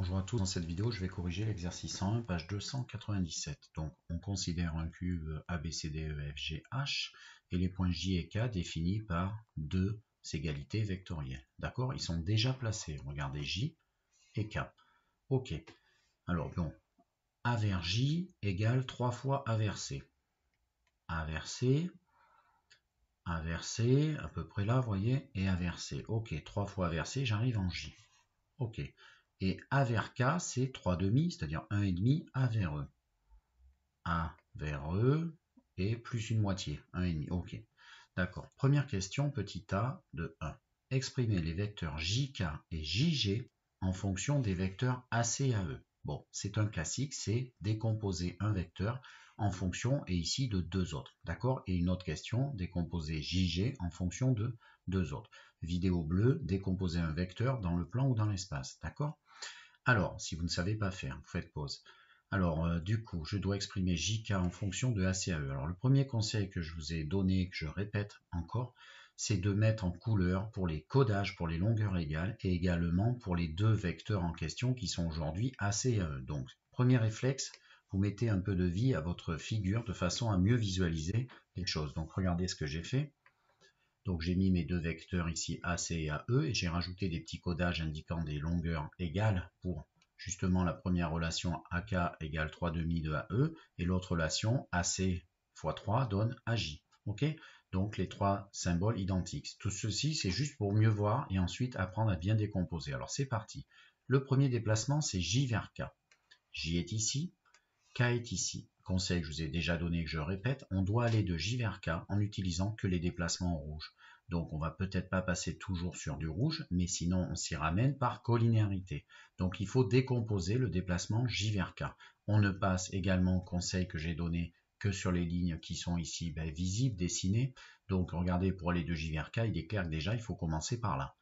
Bonjour à tous, dans cette vidéo je vais corriger l'exercice 101, page 297. Donc on considère un cube ABCDEFGH et les points J et K définis par deux égalités vectorielles. D'accord? Ils sont déjà placés. Regardez J et K. Ok. Alors bon, A vers J égale 3 fois A vers C. A vers C, A vers C, à peu près là, vous voyez, et A vers C. Ok, 3 fois A vers C, j'arrive en J. Ok. Et A vers K, c'est 3 demi, c'est-à-dire 1,5 A vers E. A vers E et plus une moitié, 1,5. Ok. D'accord. Première question, petit a de 1. Exprimez les vecteurs JK et JG en fonction des vecteurs AC à E. Bon, c'est un classique, c'est décomposer un vecteur en fonction, et ici, de deux autres. D'accord? Et une autre question, décomposer JG en fonction de deux autres. Vidéo bleue, décomposer un vecteur dans le plan ou dans l'espace. D'accord? Alors, si vous ne savez pas faire, vous faites pause. Alors, du coup, je dois exprimer JK en fonction de ACAE. Alors, le premier conseil que je vous ai donné, que je répète encore, c'est de mettre en couleur pour les codages, pour les longueurs égales, et également pour les deux vecteurs en question qui sont aujourd'hui ACAE. Donc, premier réflexe, vous mettez un peu de vie à votre figure de façon à mieux visualiser les choses. Donc, regardez ce que j'ai fait. Donc j'ai mis mes deux vecteurs ici AC et AE et j'ai rajouté des petits codages indiquant des longueurs égales pour justement la première relation AK égale 3 demi de AE et l'autre relation AC fois 3 donne AJ. Ok? Donc les trois symboles identiques. Tout ceci c'est juste pour mieux voir et ensuite apprendre à bien décomposer. Alors c'est parti. Le premier déplacement c'est J vers K. J est ici, K est ici. Conseil que je vous ai déjà donné, que je répète, on doit aller de J vers K en utilisant que les déplacements en rouge. Donc on va peut-être pas passer toujours sur du rouge, mais sinon on s'y ramène par collinéarité. Donc il faut décomposer le déplacement J vers K. On ne passe également, conseil que j'ai donné, que sur les lignes qui sont ici visibles, dessinées. Donc regardez, pour aller de J vers K, il est clair que déjà il faut commencer par là.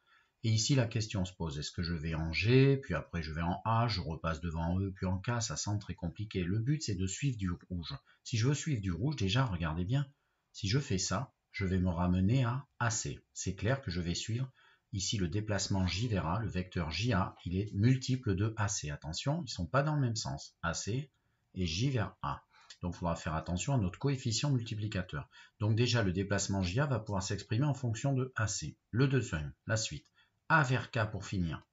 Et ici, la question se pose, est-ce que je vais en G, puis après je vais en A, je repasse devant E, puis en K, ça semble très compliqué. Le but, c'est de suivre du rouge. Si je veux suivre du rouge, déjà, regardez bien, si je fais ça, je vais me ramener à AC. C'est clair que je vais suivre ici le déplacement J vers A, le vecteur JA, il est multiple de AC. Attention, ils ne sont pas dans le même sens. AC et J vers A. Donc il faudra faire attention à notre coefficient multiplicateur. Donc déjà, le déplacement JA va pouvoir s'exprimer en fonction de AC. Le deuxième, la suite. A vers K pour finir.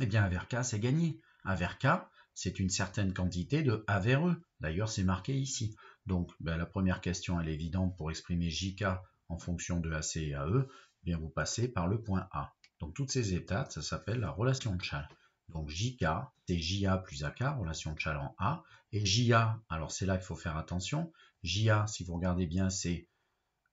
Eh bien, A vers K, c'est gagné. A vers K, c'est une certaine quantité de A vers E. D'ailleurs, c'est marqué ici. Donc, la première question, elle est évidente. Pour exprimer JK en fonction de AC et AE, eh bien, vous passez par le point A. Donc, toutes ces étapes, ça s'appelle la relation de Chasles. Donc, JK, c'est JA plus AK, relation de Chasles en A. Et JA, alors c'est là qu'il faut faire attention. JA, si vous regardez bien, c'est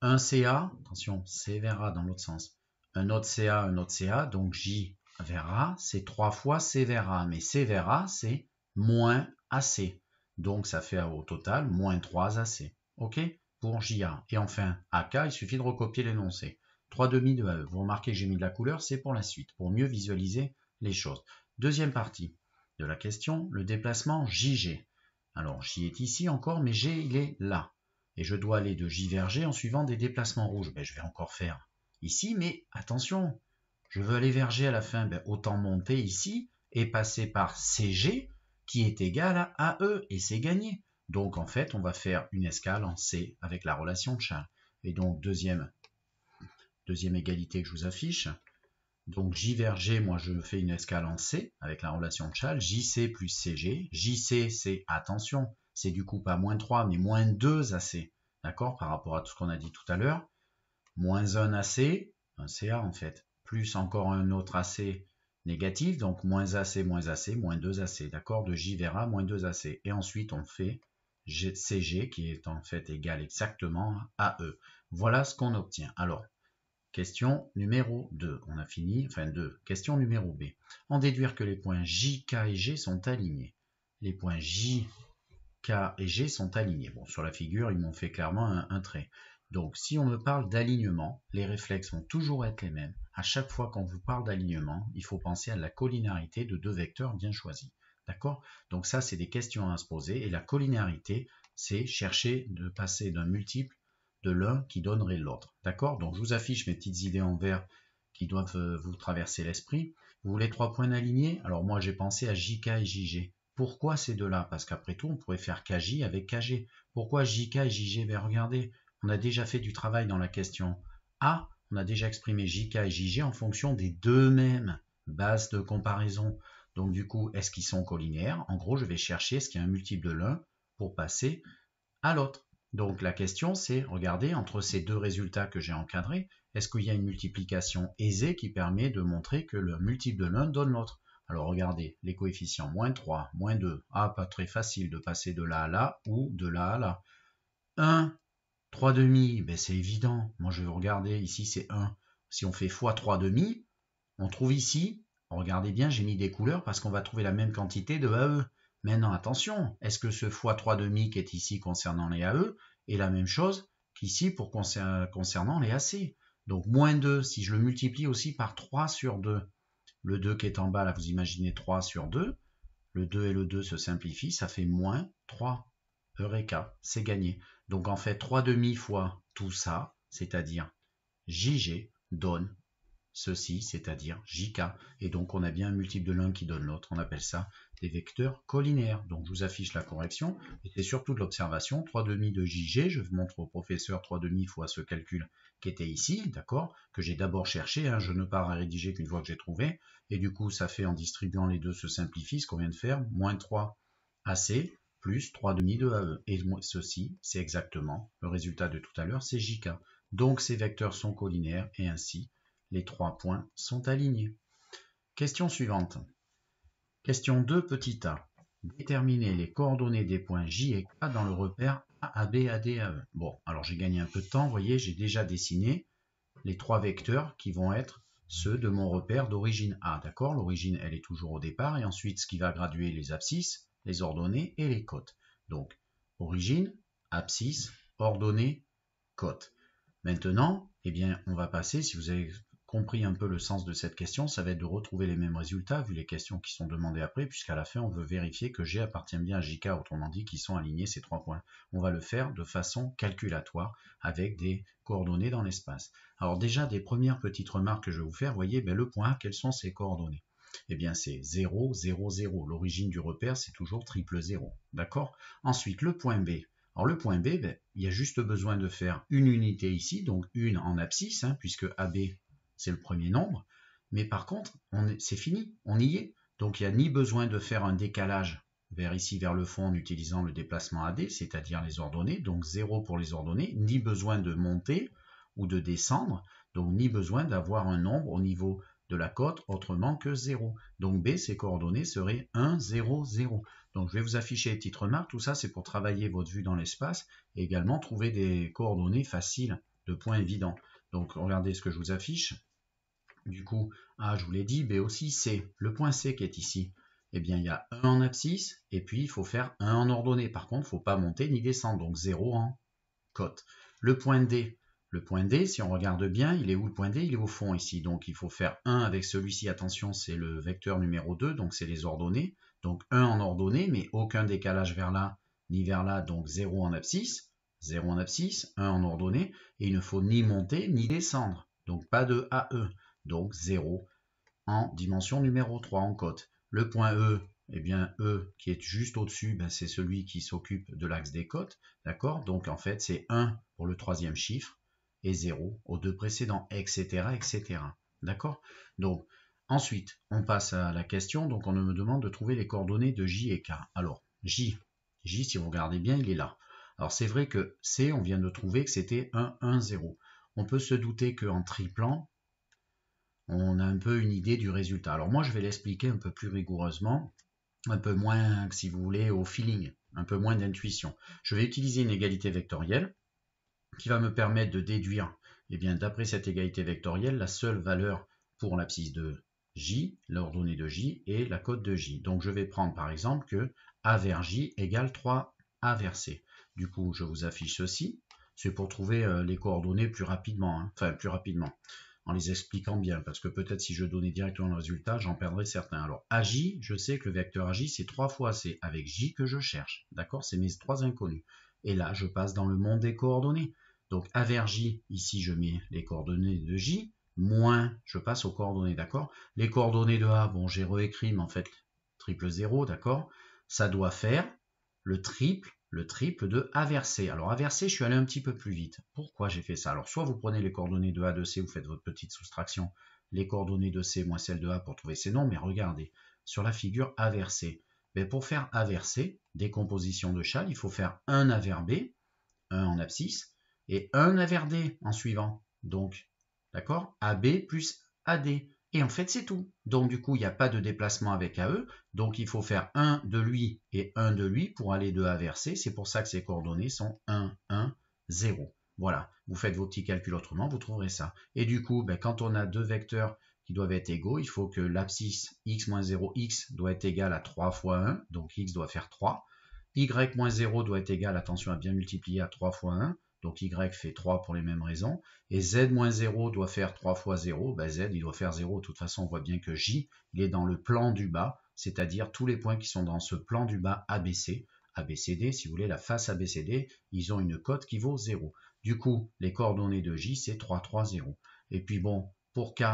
un CA, attention, C vers A dans l'autre sens, un autre CA, donc J vers A, c'est 3 fois C vers A, mais C vers A, c'est moins AC. Donc ça fait au total moins 3 AC. OK? Pour JA. Et enfin, AK, il suffit de recopier l'énoncé. 3 demi de AE. Vous remarquez que j'ai mis de la couleur, c'est pour la suite, pour mieux visualiser les choses. Deuxième partie de la question, le déplacement JG. Alors, J est ici encore, mais G, il est là. Et je dois aller de J vers G en suivant des déplacements rouges. Je vais encore faire ici, mais attention, je veux aller vers G à la fin. Autant monter ici et passer par CG qui est égal à AE, et c'est gagné. Donc en fait, on va faire une escale en C avec la relation de Chasles. Et donc deuxième égalité que je vous affiche. Donc J vers G, moi je fais une escale en C avec la relation de Chasles. JC plus CG. JC, c'est, attention, c'est du coup pas moins 3, mais moins 2 AC. D'accord? Par rapport à tout ce qu'on a dit tout à l'heure. Moins 1 AC, un CA en fait, plus encore un autre AC négatif, donc moins AC, moins 2 AC. D'accord? De J vers A, moins 2 AC. Et ensuite on fait CG qui est en fait égal exactement à E. Voilà ce qu'on obtient. Alors, question numéro 2. On a fini, enfin 2. Question numéro B. En déduire que les points J, K et G sont alignés. Les points J, K et G sont alignés. Bon, sur la figure, ils m'ont fait clairement un trait. Donc, si on me parle d'alignement, les réflexes vont toujours être les mêmes. À chaque fois qu'on vous parle d'alignement, il faut penser à la collinéarité de deux vecteurs bien choisis. D'accord? Donc ça, c'est des questions à se poser. Et la collinéarité, c'est chercher de passer d'un multiple de l'un qui donnerait l'autre. D'accord? Donc je vous affiche mes petites idées en vert qui doivent vous traverser l'esprit. Vous voulez 3 points alignés? Alors moi j'ai pensé à JK et JG. Pourquoi ces deux-là? Parce qu'après tout, on pourrait faire KJ avec KG. Pourquoi JK et JG? Ben regardez, on a déjà fait du travail dans la question A. On a déjà exprimé JK et JG en fonction des deux mêmes bases de comparaison. Donc du coup, est-ce qu'ils sont collinéaires? En gros, je vais chercher est-ce qu'il y a un multiple de l'un pour passer à l'autre. Donc la question c'est, regardez, entre ces deux résultats que j'ai encadrés, est-ce qu'il y a une multiplication aisée qui permet de montrer que le multiple de l'un donne l'autre? Alors regardez, les coefficients moins 3, moins 2, pas très facile de passer de là à là ou de là à là. 1, 3 demi, ben c'est évident, moi je vais regarder, ici c'est 1. Si on fait x 3 demi, on trouve ici, regardez bien, j'ai mis des couleurs parce qu'on va trouver la même quantité de AE. Maintenant, attention, est-ce que ce x3,5 qui est ici concernant les AE est la même chose qu'ici pour concernant les AC? Donc, moins 2, si je le multiplie aussi par 3 sur 2, le 2 qui est en bas, là, vous imaginez 3 sur 2, le 2 et le 2 se simplifient, ça fait moins 3. Eureka, c'est gagné. Donc, en fait, 3 demi fois tout ça, c'est-à-dire JG, donne ceci, c'est-à-dire JK. Et donc, on a bien un multiple de l'un qui donne l'autre. On appelle ça des vecteurs collinéaires. Donc, je vous affiche la correction. Et c'est surtout de l'observation. 3 demi de JG. Je montre au professeur 3 demi fois ce calcul qui était ici, d'accord, que j'ai d'abord cherché. Je ne pars à rédiger qu'une fois que j'ai trouvé. Et du coup, ça fait en distribuant les deux se simplifie ce qu'on vient de faire. Moins 3 AC plus 3 demi de AE. Et ceci, c'est exactement le résultat de tout à l'heure, c'est JK. Donc, ces vecteurs sont collinéaires et ainsi, les 3 points sont alignés. Question suivante. Question 2, petit a. Déterminer les coordonnées des points J et K dans le repère A, AB, AD, AE. Bon, alors j'ai gagné un peu de temps. Vous voyez, j'ai déjà dessiné les 3 vecteurs qui vont être ceux de mon repère d'origine A. D'accord? L'origine, elle est toujours au départ. Et ensuite, ce qui va graduer les abscisses, les ordonnées et les cotes. Donc, origine, abscisse, ordonnées, cotes. Maintenant, eh bien, on va passer, si vous avez compris un peu le sens de cette question, ça va être de retrouver les mêmes résultats vu les questions qui sont demandées après, puisqu'à la fin, on veut vérifier que G appartient bien à JK, autrement dit, qu'ils sont alignés ces 3 points. On va le faire de façon calculatoire, avec des coordonnées dans l'espace. Alors déjà, des premières petites remarques que je vais vous faire, vous voyez, le point A, quelles sont ses coordonnées? Eh bien, c'est 0, 0, 0. L'origine du repère, c'est toujours triple 0. D'accord? Ensuite, le point B. Alors le point B, il y a juste besoin de faire une unité ici, donc une en abscisse, puisque AB c'est le premier nombre, mais par contre, c'est fini, on y est. Donc il n'y a ni besoin de faire un décalage vers ici, vers le fond, en utilisant le déplacement AD, c'est-à-dire les ordonnées, donc 0 pour les ordonnées, ni besoin de monter ou de descendre, donc ni besoin d'avoir un nombre au niveau de la cote autrement que 0. Donc B, ses coordonnées seraient 1, 0, 0. Donc je vais vous afficher les petites remarques, tout ça c'est pour travailler votre vue dans l'espace et également trouver des coordonnées faciles de points évidents. Donc regardez ce que je vous affiche. Du coup, A je vous l'ai dit, B aussi, C. Le point C qui est ici, eh bien il y a 1 en abscisse et puis il faut faire 1 en ordonnée. Par contre, il ne faut pas monter ni descendre, donc 0 en cote. Le point D, si on regarde bien, il est où le point D? Il est au fond ici, donc il faut faire 1 avec celui-ci, attention, c'est le vecteur numéro 2, donc c'est les ordonnées. Donc 1 en ordonnée, mais aucun décalage vers là, ni vers là, donc 0 en abscisse, 0 en abscisse, 1 en ordonnée, et il ne faut ni monter ni descendre, donc pas de AE, donc 0 en dimension numéro 3 en cote. Le point E, eh bien E qui est juste au-dessus, c'est celui qui s'occupe de l'axe des cotes, d'accord? Donc en fait c'est 1 pour le troisième chiffre et 0 aux deux précédents, etc. etc. D'accord? Donc ensuite on passe à la question, donc on me demande de trouver les coordonnées de J et K. Alors J si vous regardez bien il est là. Alors c'est vrai que C on vient de trouver que c'était 1, 1, 0. On peut se douter qu'en triplant, on a un peu une idée du résultat. Alors moi, je vais l'expliquer un peu plus rigoureusement, un peu moins, si vous voulez, au feeling, un peu moins d'intuition. Je vais utiliser une égalité vectorielle qui va me permettre de déduire, eh bien, d'après cette égalité vectorielle, la seule valeur pour l'abscisse de J, l'ordonnée de J et la cote de J. Donc je vais prendre par exemple que A vers J égale 3A vers C. Du coup, je vous affiche ceci. C'est pour trouver les coordonnées plus rapidement, en les expliquant bien, parce que peut-être si je donnais directement le résultat, j'en perdrais certains. Alors, AJ, je sais que le vecteur AJ, c'est 3 fois, c'est avec J que je cherche, d'accord? C'est mes 3 inconnus. Et là, je passe dans le monde des coordonnées. Donc, A vers J, ici, je mets les coordonnées de J, moins, je passe aux coordonnées, d'accord? Les coordonnées de A, bon, j'ai réécrit, mais en fait, triple 0, d'accord? Ça doit faire le triple de A vers C. Alors, A vers C, je suis allé un petit peu plus vite. Pourquoi j'ai fait ça? Alors, soit vous prenez les coordonnées de A de C, vous faites votre petite soustraction, les coordonnées de C moins celles de A pour trouver ces nombres, mais regardez, sur la figure A vers C, mais pour faire A vers C, décomposition de Chasles, il faut faire un A vers B, 1 en abscisse, et 1 A vers D en suivant. Donc, d'accord, AB plus AD. Et en fait, c'est tout. Donc, du coup, il n'y a pas de déplacement avec AE. Donc, il faut faire 1 de lui et 1 de lui pour aller de A vers C. C'est pour ça que ces coordonnées sont 1, 1, 0. Voilà. Vous faites vos petits calculs autrement, vous trouverez ça. Et du coup, quand on a deux vecteurs qui doivent être égaux, il faut que l'abscisse x moins 0, x doit être égal à 3 fois 1. Donc, x doit faire 3. Y moins 0 doit être égal, attention à bien multiplier, à 3 fois 1. Donc y fait 3 pour les mêmes raisons. Et z moins 0 doit faire 3 fois 0. Z, il doit faire 0. De toute façon, on voit bien que J, il est dans le plan du bas, c'est-à-dire tous les points qui sont dans ce plan du bas ABC. ABCD, si vous voulez, la face ABCD, ils ont une cote qui vaut 0. Du coup, les coordonnées de J, c'est 3, 3, 0. Et puis bon, pour K,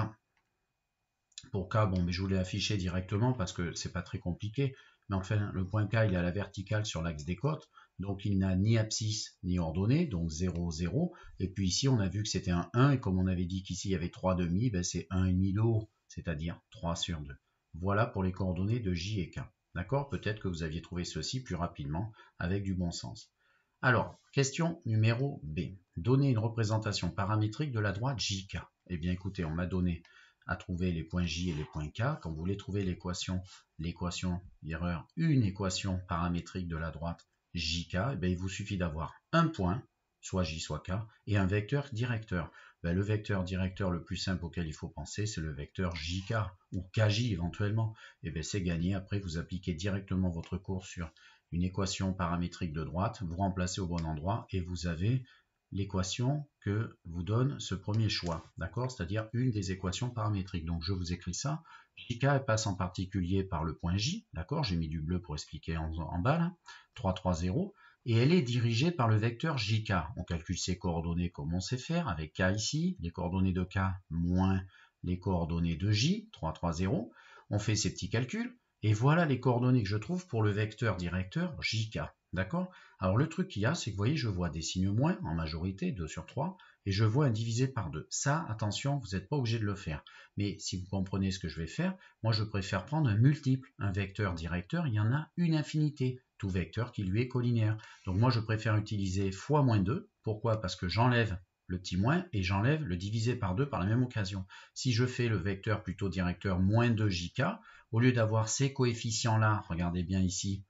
bon, mais je vous l'ai affiché directement parce que c'est pas très compliqué. Mais enfin, le point K, il est à la verticale sur l'axe des côtes. Donc, il n'a ni abscisse ni ordonnée, donc 0, 0. Et puis ici, on a vu que c'était un 1. Et comme on avait dit qu'ici, il y avait 3 demi, c'est 1,5 de haut, c'est-à-dire 3 sur 2. Voilà pour les coordonnées de J et K. D'accord? Peut-être que vous aviez trouvé ceci plus rapidement avec du bon sens. Alors, question numéro B. Donner une représentation paramétrique de la droite JK. Eh bien, écoutez, on m'a donné à trouver les points J et les points K. Quand vous voulez trouver l'équation, une équation paramétrique de la droite JK, il vous suffit d'avoir un point, soit J, soit K, et un vecteur directeur. Le vecteur directeur le plus simple auquel il faut penser, c'est le vecteur JK, ou KJ éventuellement. C'est gagné. Après, vous appliquez directement votre cours sur une équation paramétrique de droite, vous remplacez au bon endroit, et vous avez l'équation que vous donne ce premier choix, d'accord? C'est-à-dire une des équations paramétriques. Donc je vous écris ça. JK passe en particulier par le point J, d'accord? J'ai mis du bleu pour expliquer en bas, là. 3, 3, 0. Et elle est dirigée par le vecteur JK. On calcule ses coordonnées comme on sait faire, avec K ici, les coordonnées de K moins les coordonnées de J, 3, 3, 0. On fait ces petits calculs, et voilà les coordonnées que je trouve pour le vecteur directeur JK. D'accord? Alors le truc qu'il y a, c'est que vous voyez, je vois des signes moins en majorité, 2 sur 3, et je vois un divisé par 2. Ça, attention, vous n'êtes pas obligé de le faire. Mais si vous comprenez ce que je vais faire, moi je préfère prendre un multiple. Un vecteur directeur, il y en a une infinité. Tout vecteur qui lui est collinaire. Donc moi je préfère utiliser fois moins 2. Pourquoi? Parce que j'enlève le petit moins et j'enlève le divisé par 2 par la même occasion. Si je fais le vecteur plutôt directeur moins 2jk, au lieu d'avoir ces coefficients-là, regardez bien ici,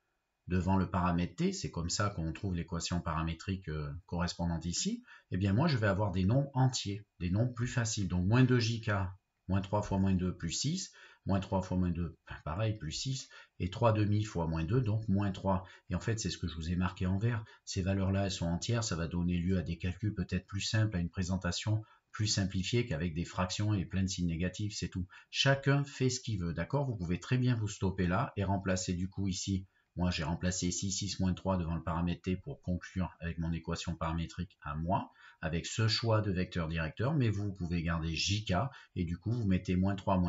devant le paramètre t, c'est comme ça qu'on trouve l'équation paramétrique correspondante ici, eh bien moi je vais avoir des nombres entiers, des nombres plus faciles. Donc moins 2jk, moins 3 fois moins 2 plus 6, moins 3 fois moins 2, pareil, plus 6, et 3 demi fois moins 2, donc moins 3. Et en fait, c'est ce que je vous ai marqué en vert. Ces valeurs-là, elles sont entières, ça va donner lieu à des calculs peut-être plus simples, à une présentation plus simplifiée qu'avec des fractions et plein de signes négatifs, c'est tout. Chacun fait ce qu'il veut, d'accord? Vous pouvez très bien vous stopper là et remplacer du coup ici. Moi, j'ai remplacé ici 6 moins 3 devant le paramètre t pour conclure avec mon équation paramétrique à moi, avec ce choix de vecteur directeur, mais vous pouvez garder JK, et du coup, vous mettez moins 3,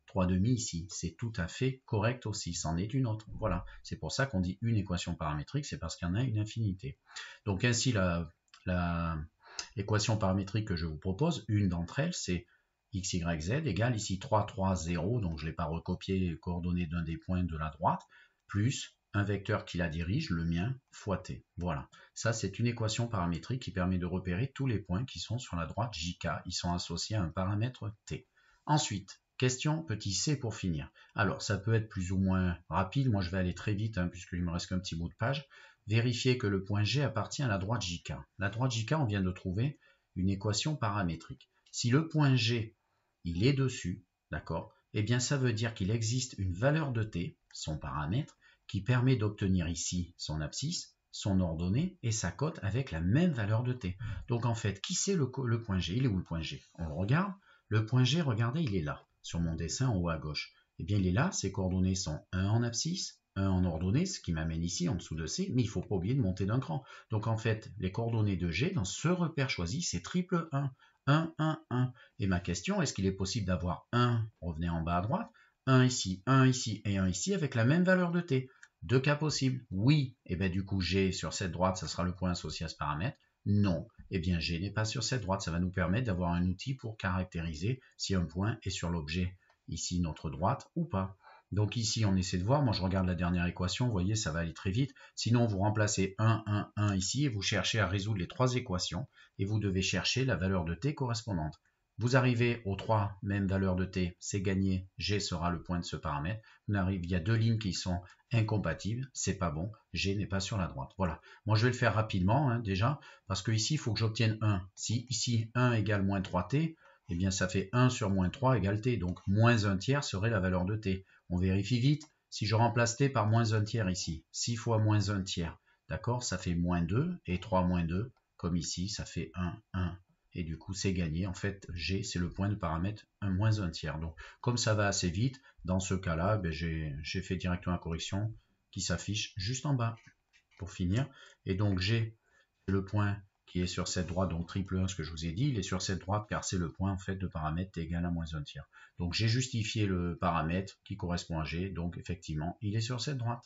3 demi ici. C'est tout à fait correct aussi, c'en est une autre. Voilà, c'est pour ça qu'on dit une équation paramétrique, c'est parce qu'il y en a une infinité. Donc ainsi, l'équation paramétrique que je vous propose, une d'entre elles, c'est x, y, z égale ici 3, 3, 0, donc je ne l'ai pas recopié les coordonnées d'un des points de la droite, plus un vecteur qui la dirige, le mien, fois t. Voilà, ça c'est une équation paramétrique qui permet de repérer tous les points qui sont sur la droite JK, ils sont associés à un paramètre t. Ensuite, question petit c pour finir. Alors, ça peut être plus ou moins rapide, moi je vais aller très vite, puisqu'il me reste qu'un petit bout de page. Vérifier que le point G appartient à la droite JK. La droite JK, on vient de trouver une équation paramétrique. Si le point G, il est dessus, d'accord, eh bien ça veut dire qu'il existe une valeur de t, son paramètre, qui permet d'obtenir ici son abscisse, son ordonnée et sa cote avec la même valeur de t. Donc en fait, qui c'est le point G? Il est où le point G? On le regarde. Le point G, regardez, il est là, sur mon dessin en haut à gauche. Eh bien, il est là, ses coordonnées sont 1 en abscisse, 1 en ordonnée, ce qui m'amène ici en dessous de C, mais il ne faut pas oublier de monter d'un cran. Donc en fait, les coordonnées de G, dans ce repère choisi, c'est triple 1. 1, 1, 1. Et ma question, est-ce qu'il est possible d'avoir 1, revenez en bas à droite, 1 ici et 1 ici avec la même valeur de t? Deux cas possibles. Oui, et bien du coup G sur cette droite, ça sera le point associé à ce paramètre. Non, et bien G n'est pas sur cette droite. Ça va nous permettre d'avoir un outil pour caractériser si un point est sur l'objet, ici notre droite ou pas. Donc ici, on essaie de voir. Moi, je regarde la dernière équation. Vous voyez, ça va aller très vite. Sinon, vous remplacez 1, 1, 1 ici et vous cherchez à résoudre les trois équations et vous devez chercher la valeur de t correspondante. Vous arrivez aux trois mêmes valeurs de t, c'est gagné, G sera le point de ce paramètre. Il y a deux lignes qui sont incompatibles, c'est pas bon, G n'est pas sur la droite. Voilà, moi je vais le faire rapidement hein, déjà, parce que ici il faut que j'obtienne 1. Si ici 1 égale moins 3t, eh bien ça fait 1 sur moins 3 égale t, donc moins 1 tiers serait la valeur de t. On vérifie vite, si je remplace t par moins 1 tiers ici, 6 fois moins 1 tiers, d'accord, ça fait moins 2, et 3 moins 2, comme ici, ça fait 1, 1. Et du coup, c'est gagné. En fait, G, c'est le point de paramètre 1 moins 1 tiers. Donc, comme ça va assez vite, dans ce cas-là, ben, j'ai fait directement la correction qui s'affiche juste en bas pour finir. Et donc, G, c'est le point qui est sur cette droite, donc triple 1, ce que je vous ai dit, il est sur cette droite car c'est le point en fait de paramètre égal à moins 1 tiers. Donc, j'ai justifié le paramètre qui correspond à G, donc effectivement, il est sur cette droite.